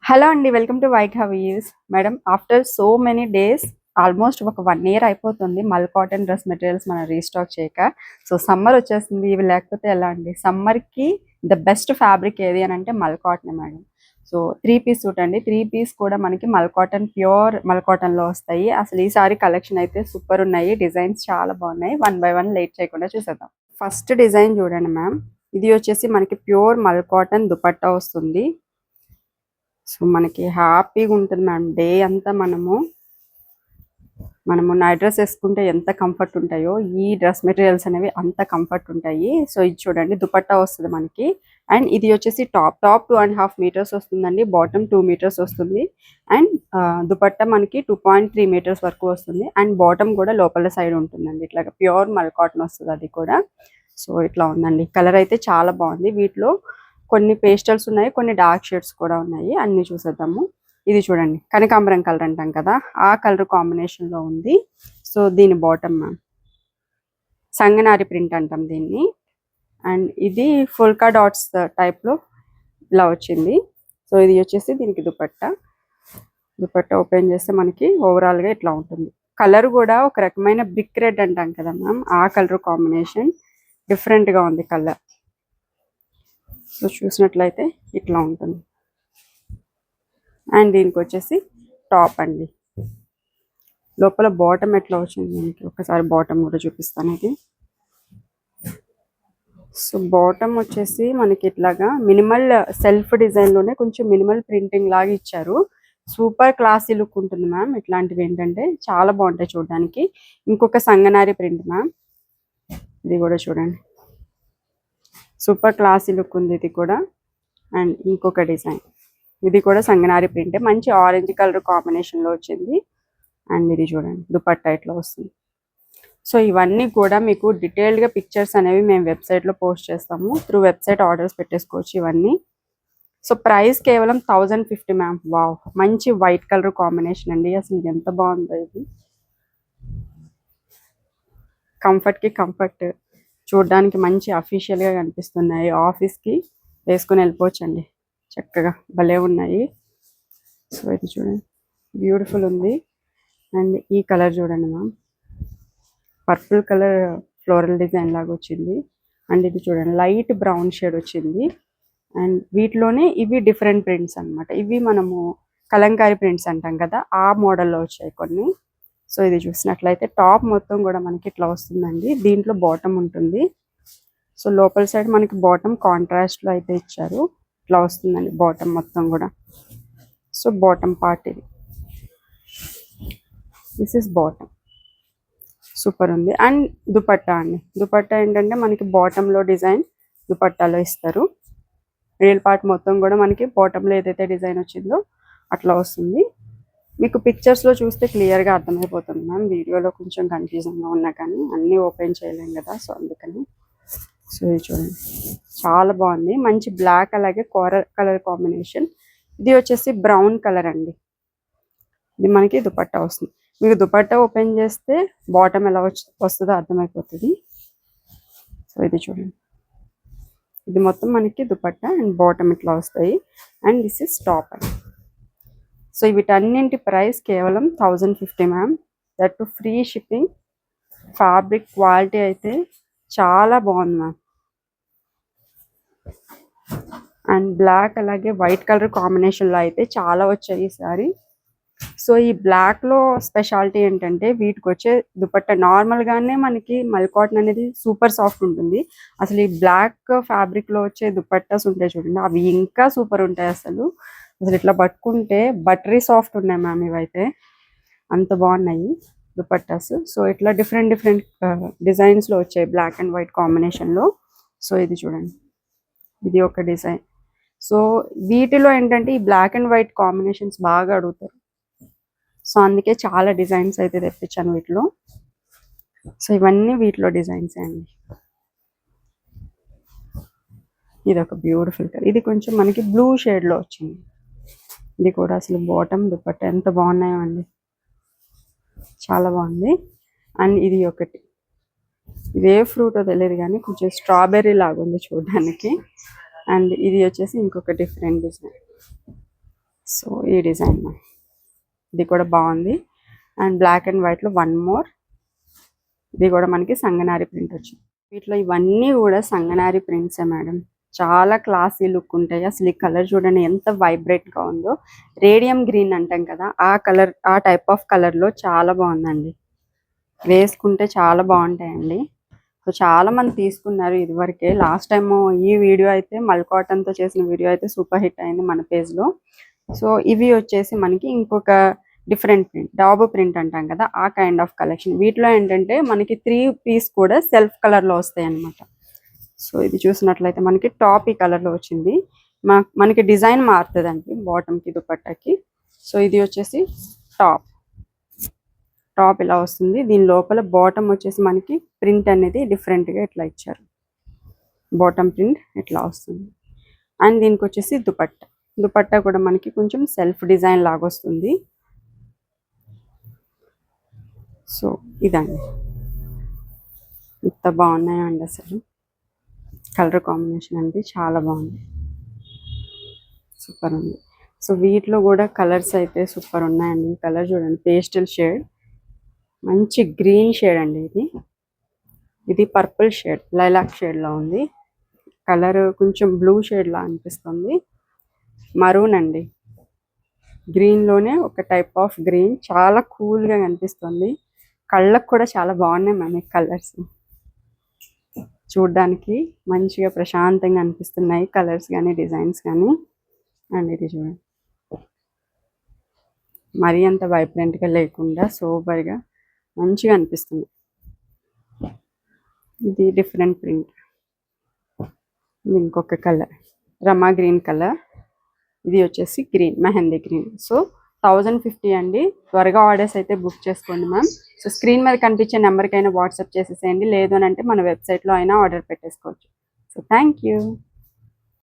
Hello అండి. Welcome to white madam. After so many days almost ఒక 1 year అయిపోతుంది మల్ కాటన్ డ్రెస్ మెటీరియల్స్ మనం రీస్టాక్ చేయక. సో సమ్మర్ వచ్చేసింది. ఇవి లేకపోతే ఎలా అండి? సమ్మర్‌కి ద బెస్ట్ ఫ్యాబ్రిక్ ఏది అని అంటే మల్ కాటనే మేడం. సో 3 పీస్ సూట్ అండి. 3 పీస్ కూడా మనకి మల్ కాటన్, ప్యూర్ మల్ కాటన్‌లో వస్తాయి. అసలు ఈసారి కలెక్షన్ అయితే సూపర్ ఉన్నాయి. డిజైన్స్ చాలా బాగున్నాయి. వన్ బై వన్ లేట్ చేయకుండా చూసేద్దాం. ఫస్ట్ డిజైన్ చూడండి మ్యామ్. ఇది వచ్చేసి మనకి ప్యూర్ మల్ కాటన్ దుపట్టా వస్తుంది. సో మనకి హ్యాపీగా ఉంటుంది మ్యామ్. డే అంతా మనము నైట్ డ్రెస్ వేసుకుంటే ఎంత కంఫర్ట్ ఉంటాయో ఈ డ్రెస్ మెటీరియల్స్ అనేవి అంత కంఫర్ట్ ఉంటాయి. సో ఇది చూడండి, దుపట్టా వస్తుంది మనకి. అండ్ ఇది వచ్చేసి టాప్ 2.5 మీటర్స్ వస్తుందండి. బాటమ్ 2 మీటర్స్ వస్తుంది. అండ్ దుపట్టా మనకి 2.3 మీటర్స్ వరకు వస్తుంది. అండ్ బాటమ్ కూడా లోపల సైడ్ ఉంటుందండి. ఇట్లా ప్యూర్ మల్ కాటన్ వస్తుంది అది కూడా. సో ఇట్లా ఉందండి. కలర్ అయితే చాలా బాగుంది. వీటిలో కొన్ని పేస్టల్స్ ఉన్నాయి, కొన్ని డార్క్ షేడ్స్ కూడా ఉన్నాయి. అన్ని చూసేద్దాము. ఇది చూడండి, కనకాంబరం కలర్ అంటాం కదా, ఆ కలర్ కాంబినేషన్ లో ఉంది. సో దీని బాటమ్ సంగనారి ప్రింట్ అంటాం దీన్ని. అండ్ ఇది ఫుల్కా డాట్స్ టైప్ లో ఇలా వచ్చింది. సో ఇది వచ్చేసి దీనికి దుపట్టా ఓపెన్ చేస్తే మనకి ఓవరాల్ గా ఇట్లా ఉంటుంది. కలర్ కూడా ఒక రకమైన బ్రిక్ రెడ్ అంటాం కదా మ్యామ్, ఆ కలర్ కాంబినేషన్ డిఫరెంట్ గా ఉంది కలర్. సో చూసినట్లయితే ఇట్లా ఉంటుంది. అండ్ దీనికి వచ్చేసి టాప్ అండి. లోపల బాటమ్ ఎట్లా వచ్చింది మనకి, ఒకసారి బాటమ్ కూడా చూపిస్తాను. ఇది సో బాటమ్ వచ్చేసి మనకి ఇట్లాగా మినిమల్ సెల్ఫ్ డిజైన్ లోనే కొంచెం మినిమల్ ప్రింటింగ్ లాగా ఇచ్చారు. సూపర్ క్లాసీ లుక్ ఉంటుంది మ్యామ్. ఇట్లాంటివి ఏంటంటే చాలా బాగుంటాయి చూడడానికి. ఇంకొక సంగనారి ప్రింట్ మ్యామ్, ఇది కూడా చూడండి, సూపర్ క్లాసీ లుక్ ఉంది ఇది కూడా. అండ్ ఇంకొక డిజైన్, ఇది కూడా సంగనారి ప్రింటే, మంచి ఆరెంజ్ కలర్ కాంబినేషన్ లో వచ్చింది. అండ్ ఇది చూడండి, దుపట్టా ఇట్లా వస్తుంది. సో ఇవన్నీ కూడా మీకు డీటెయిల్డ్ గా పిక్చర్స్ అనేవి మేము వెబ్సైట్ లో పోస్ట్ చేస్తాము. త్రూ వెబ్సైట్ ఆర్డర్స్ పెట్టేసుకోవచ్చు ఇవన్నీ. సో ప్రైస్ కేవలం 1050 మ్యామ్. వావ్, మంచి వైట్ కలర్ కాంబినేషన్ అండి. అసలు ఎంత బాగుందో ఇది. కంఫర్ట్ కి కంఫర్ట్, చూడడానికి మంచి అఫీషియల్ గా కనిపిస్తున్నాయి. ఆఫీస్ కి వేసుకుని వెళ్ళిపోవచ్చండి చక్కగా, భలే ఉన్నాయి. సో ఇది చూడండి, బ్యూటిఫుల్ ఉంది. అండ్ ఈ కలర్ చూడండి ma'am, purple colour floral design లాగా వచ్చింది. అండ్ ఇది చూడండి, లైట్ బ్రౌన్ షేడ్ వచ్చింది. అండ్ వీటిలోనే ఇవి డిఫరెంట్ ప్రింట్స్ అనమాట. ఇవి మనము కలంకారీ ప్రింట్స్ అంటాం కదా, ఆ మోడల్లో వచ్చాయి కొన్ని. సో ఇది చూసినట్లయితే టాప్ మొత్తం కూడా మనకి ఇట్లా వస్తుందండి. దీంట్లో బాటమ్ ఉంటుంది. సో లోపల సైడ్ మనకి బాటమ్ కాంట్రాస్ట్ లో అయితే ఇచ్చారు. ఇట్లా వస్తుందండి బాటమ్ మొత్తం కూడా. సో బాటమ్ పార్ట్ ఇది, దిస్ ఇస్ బాటమ్. సూపర్ ఉంది. అండ్ దుపట్టా అండి, దుపట్టా ఏంటంటే మనకి బాటమ్ లో డిజైన్ దుపట్టాలో ఇస్తారు. రియల్ పార్ట్ మొత్తం కూడా మనకి బాటమ్ లో ఏదైతే డిజైన్ వచ్చిందో అట్లా వస్తుంది. మీకు పిక్చర్స్ లో చూస్తే క్లియర్ గా అర్థమైపోతుంది మ్యామ్. వీడియోలో కొంచెం కన్ఫ్యూజన్ గా ఉన్నా కానీ అన్ని ఓపెన్ చేయలేం కదా, సో అందుకని. సో ఇది చూడండి, చాలా బాగుంది. మంచి బ్లాక్ అలాగే కోరల్ కలర్ కాంబినేషన్. ఇది వచ్చేసి బ్రౌన్ కలర్ అండి. ఇది మనకి దుపట్టా వస్తుంది. మీకు దుపట్టా ఓపెన్ చేస్తే బాటమ్ ఎలా వస్తుందో అర్థమైపోతుంది. సో ఇది చూడండి, ఇది మొత్తం మనకి దుపట్టా అండ్ బాటమ్ ఇట్లా వస్తాయి. అండ్ దిస్ ఇస్ టాప్ అండి. సో వీటన్నింటి ప్రైస్ కేవలం 1050 ma'am. That to free shipping. Fabric quality అయితే చాలా బాగుంది మ్యామ్. అండ్ బ్లాక్ అలాగే వైట్ కలర్ కాంబినేషన్లో అయితే చాలా వచ్చాయి ఈసారి. సో ఈ బ్లాక్ లో స్పెషాలిటీ ఏంటంటే వీటికి వచ్చే దుపట్టా నార్మల్ గానే మనకి మల్ కాటన్ అనేది సూపర్ సాఫ్ట్ ఉంటుంది. అసలు ఈ బ్లాక్ ఫ్యాబ్రిక్ లో వచ్చే దుపట్టాస్ ఉంటాయి చూడండి, అవి ఇంకా సూపర్ ఉంటాయి. అసలు ఇట్లా పట్టుకుంటే బటరీ సాఫ్ట్ ఉన్నాయి మ్యామ్. ఇవైతే అంత బాగున్నాయి దుపట్టాస్. సో ఇట్లా డిఫరెంట్ డిజైన్స్ లో వచ్చాయి బ్లాక్ అండ్ వైట్ కాంబినేషన్ లో. సో ఇది చూడండి, ఇది ఒక డిజైన్. సో వీటిలో ఏంటంటే ఈ బ్లాక్ అండ్ వైట్ కాంబినేషన్స్ బాగా అడుగుతారు. సో అందుకే చాలా డిజైన్స్ అయితే తెప్పించాను వీటిలో. సో ఇవన్నీ వీటిలో డిజైన్స్ అండి. ఇది ఒక బ్యూటిఫుల్ కలర్. ఇది కొంచెం మనకి బ్లూ షేడ్ లో వచ్చింది. ఇది కూడా అసలు బాటమ్ దుపట్టా ఎంత బాగున్నాయో అండి, చాలా బాగుంది. అండ్ ఇది ఒకటి, ఇదే ఫ్రూట్ తెలియదు కానీ కొంచెం స్ట్రాబెర్రీ లాగా ఉంది చూడడానికి. అండ్ ఇది వచ్చేసి ఇంకొక డిఫరెంట్ డిజైన్. సో ఈ డిజైన్ ఇది కూడా బాగుంది. అండ్ బ్లాక్ అండ్ వైట్లో వన్ మోర్, ఇది కూడా మనకి సంగనారి ప్రింట్ వచ్చింది. వీటిలో ఇవన్నీ కూడా సంగనారి ప్రింట్సే మేడం. చాలా క్లాసీ లుక్ ఉంటాయి. అసలు ఈ కలర్ చూడండి ఎంత వైబ్రేట్గా ఉందో. రేడియం గ్రీన్ అంటాం కదా, ఆ కలర్, ఆ టైప్ ఆఫ్ కలర్లో చాలా బాగుందండి. వేసుకుంటే చాలా బాగుంటాయండి. సో చాలా మంది తీసుకున్నారు ఇదివరకే. లాస్ట్ టైం ఈ వీడియో అయితే మల్ కాటన్తో చేసిన వీడియో అయితే సూపర్ హిట్ అయింది మన పేజ్లో. సో ఇవి వచ్చేసి మనకి ఇంకొక డిఫరెంట్ ప్రింట్, డాబు ప్రింట్ అంటాం కదా, ఆ కైండ్ ఆఫ్ కలెక్షన్. వీటిలో ఏంటంటే మనకి 3 పీస్ కూడా సెల్ఫ్ కలర్లో వస్తాయి అన్నమాట. సో ఇది చూసినట్లయితే మనకి టాప్ ఈ కలర్లో వచ్చింది. మనకి డిజైన్ మారుతుందండి బాటమ్కి దుపట్టాకి. సో ఇది వచ్చేసి టాప్ ఇలా వస్తుంది. దీని లోపల బాటమ్ వచ్చేసి మనకి ప్రింట్ అనేది డిఫరెంట్గా ఇట్లా ఇచ్చారు. బాటమ్ ప్రింట్ ఇట్లా వస్తుంది. అండ్ దీనికి వచ్చేసి దుపట్టా కూడా మనకి కొంచెం సెల్ఫ్ డిజైన్ లాగా వస్తుంది. సో ఇదండి, ఎంత బాగున్నాయండి అసలు. కలర్ కాంబినేషన్ అంటే చాలా బాగుంది, సూపర్ ఉంది. సో వీటిలో కూడా కలర్స్ అయితే సూపర్ ఉన్నాయండి. ఈ కలర్ చూడండి, పేస్టల్ షేడ్, మంచి గ్రీన్ షేడ్ అండి. ఇది పర్పుల్ షేడ్, లైలాక్ షేడ్లో ఉంది. కలర్ కొంచెం బ్లూ షేడ్లా అనిపిస్తుంది. మరూన్ అండి, గ్రీన్లోనే ఒక టైప్ ఆఫ్ గ్రీన్, చాలా కూల్గా కనిపిస్తుంది. కళ్ళకు కూడా చాలా బాగున్నాయి మ్యామ్ ఈ కలర్స్. చూడ్డానికి మంచిగా ప్రశాంతంగా అనిపిస్తున్నాయి కలర్స్ కానీ డిజైన్స్ కానీ. అండ్ ఇది చూడండి, మరీ అంత వైబ్రెంట్గా లేకుండా సోబర్గా మంచిగా అనిపిస్తుంది. ఇది డిఫరెంట్ ప్రింట్, ఇది ఇంకొక కలర్ రమా గ్రీన్ కలర్. ఇది వచ్చేసి గ్రీన్, మెహందీ గ్రీన్. సో 1050 అండి. త్వరగా ఆర్డర్స్ అయితే బుక్ చేసుకోండి మ్యామ్. సో స్క్రీన్ మీద కనిపించే నెంబర్కైనా వాట్సాప్ చేసేసేయండి, లేదు అని అంటే మన వెబ్సైట్లో అయినా ఆర్డర్ పెట్టేసుకోవచ్చు. So thank you.